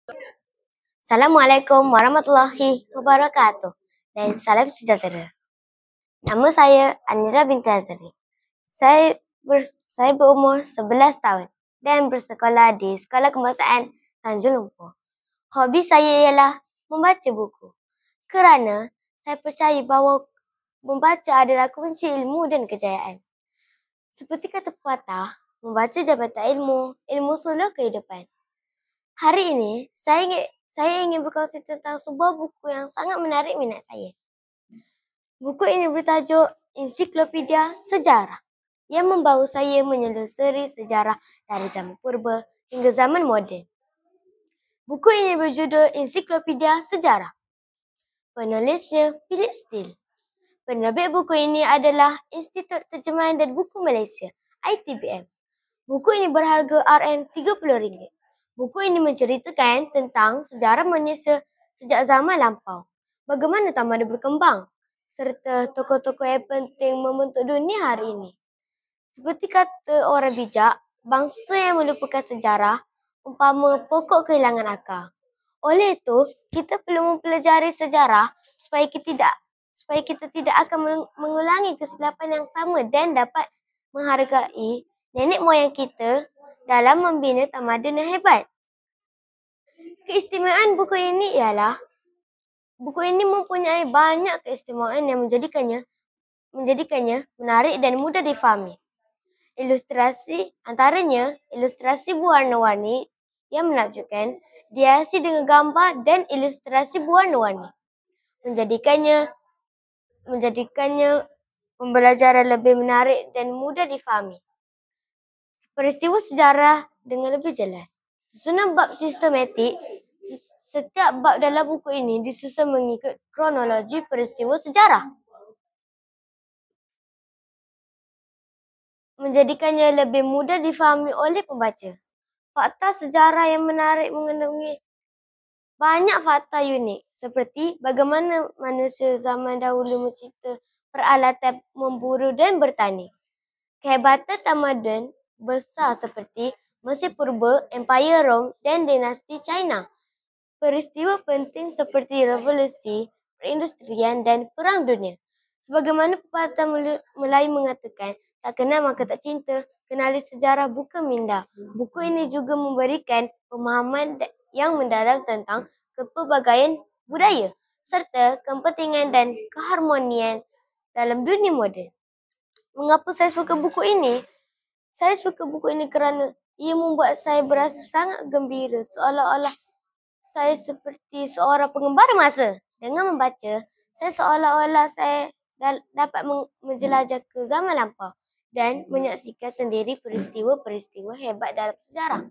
Assalamualaikum warahmatullahi wabarakatuh dan salam sejahtera. Nama saya Anira binti Azri. Saya berumur 11 tahun dan bersekolah di Sekolah Kebangsaan Tanjung Lumpur. Hobi saya ialah membaca buku kerana saya percaya bahawa membaca adalah kunci ilmu dan kejayaan. Seperti kata pepatah, membaca jabatan ilmu, ilmu sulur kehidupan. Hari ini, saya ingin berkongsi tentang sebuah buku yang sangat menarik minat saya. Buku ini bertajuk Ensiklopedia Sejarah yang membawa saya menyelusuri sejarah dari zaman purba hingga zaman moden. Buku ini berjudul Ensiklopedia Sejarah. Penulisnya Philip Steele. Penerbit buku ini adalah Institut Terjemahan dan Buku Malaysia, ITBM. Buku ini berharga RM30. Buku ini menceritakan tentang sejarah Malaysia sejak zaman lampau, bagaimana tamadun berkembang, serta tokoh-tokoh yang penting membentuk dunia hari ini. Seperti kata orang bijak, bangsa yang melupakan sejarah umpama pokok kehilangan akar. Oleh itu, kita perlu mempelajari sejarah supaya kita tidak akan mengulangi kesilapan yang sama dan dapat menghargai nenek moyang kita dalam membina tamadun yang hebat. Keistimewaan buku ini ialah buku ini mempunyai banyak keistimewaan yang menjadikannya menarik dan mudah difahami. Antaranya ilustrasi berwarna-warni yang menakjubkan, dihiasi dengan gambar dan ilustrasi berwarna-warni, menjadikannya pembelajaran lebih menarik dan mudah difahami. Peristiwa sejarah dengan lebih jelas. Susunan bab sistematik. Setiap bab dalam buku ini disusun mengikut kronologi peristiwa sejarah, menjadikannya lebih mudah difahami oleh pembaca. Fakta sejarah yang menarik mengandungi banyak fakta unik, seperti bagaimana manusia zaman dahulu mencipta peralatan memburu dan bertani. Kehebatan tamadun besar seperti Mesir Purba, Empire Rom dan dinasti China. Peristiwa penting seperti revolusi, perindustrian dan perang dunia. Sebagaimana pepatah Melayu mengatakan, tak kenal maka tak cinta, kenali sejarah bukan minda. Buku ini juga memberikan pemahaman yang mendalam tentang kepelbagaian budaya serta kepentingan dan keharmonian dalam dunia moden. Mengapa saya suka buku ini? Saya suka buku ini kerana ia membuat saya berasa sangat gembira, seolah-olah saya seperti seorang pengembara masa. Dengan membaca, saya seolah-olah saya dapat menjelajah ke zaman lampau dan menyaksikan sendiri peristiwa-peristiwa hebat dalam sejarah.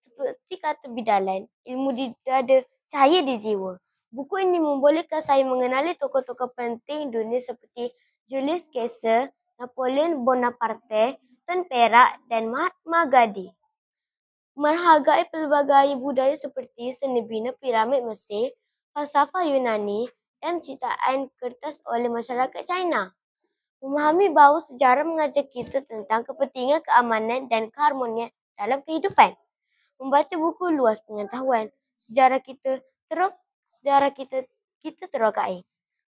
Seperti kata bidalan, ilmu di dada, cahaya di jiwa. Buku ini membolehkan saya mengenali tokoh-tokoh penting dunia seperti Julius Caesar, Napoleon Bonaparte, Tun Perak dan Mahatma Gandhi. Menghargai pelbagai budaya seperti seni bina piramid Mesir, falsafah Yunani dan ciptaan kertas oleh masyarakat China. Memahami bahawa sejarah mengajar kita tentang kepentingan keamanan dan keharmonian dalam kehidupan. Membaca buku luas pengetahuan sejarah kita terokai.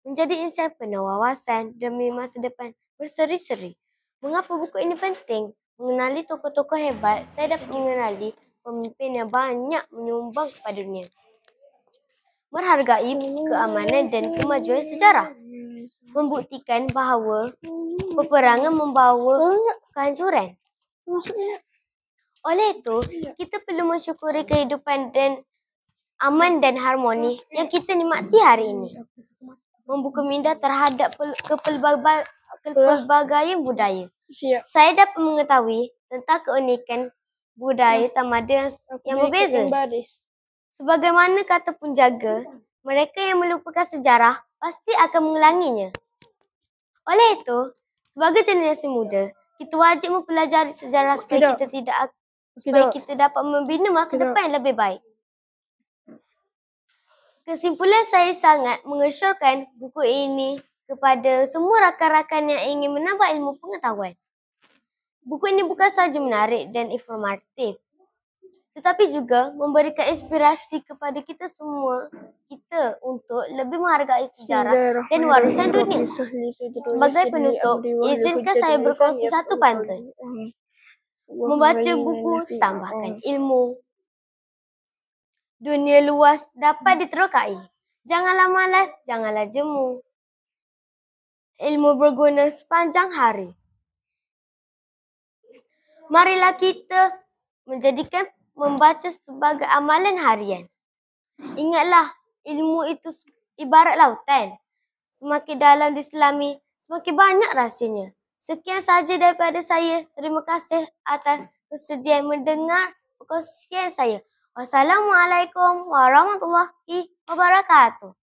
Menjadi insan penuh wawasan demi masa depan berseri-seri. Mengapa buku ini penting? Mengenali tokoh-tokoh hebat, saya dapat mengenali pemimpin yang banyak menyumbang kepada dunia. Menghargai keamanan dan kemajuan sejarah. Membuktikan bahawa peperangan membawa kehancuran. Oleh itu, kita perlu mensyukuri kehidupan dan aman dan harmoni yang kita nikmati hari ini. Membuka minda terhadap kepelbagaian budaya. Saya dapat mengetahui tentang keunikan budaya tamadun yang berbeza. Sebagaimana kata penjaga, mereka yang melupakan sejarah pasti akan mengulanginya. Oleh itu, sebagai generasi muda, kita wajib mempelajari sejarah supaya kita dapat membina masa depan yang lebih baik. Kesimpulan, saya sangat mengesyorkan buku ini kepada semua rakan-rakan yang ingin menambah ilmu pengetahuan. Buku ini bukan sahaja menarik dan informatif, tetapi juga memberikan inspirasi kepada kita semua, kita untuk lebih menghargai sejarah dan warisan dunia. Sebagai penutup, izinkan saya berkongsi satu pantun. Membaca buku tambahkan ilmu. Dunia luas dapat diterokai. Janganlah malas, janganlah jemu. Ilmu berguna sepanjang hari. Marilah kita menjadikan membaca sebagai amalan harian. Ingatlah, ilmu itu ibarat lautan. Semakin dalam diselami, semakin banyak rahsianya. Sekian sahaja daripada saya. Terima kasih atas kesediaan mendengar perkongsian saya. Wassalamualaikum warahmatullahi wabarakatuh.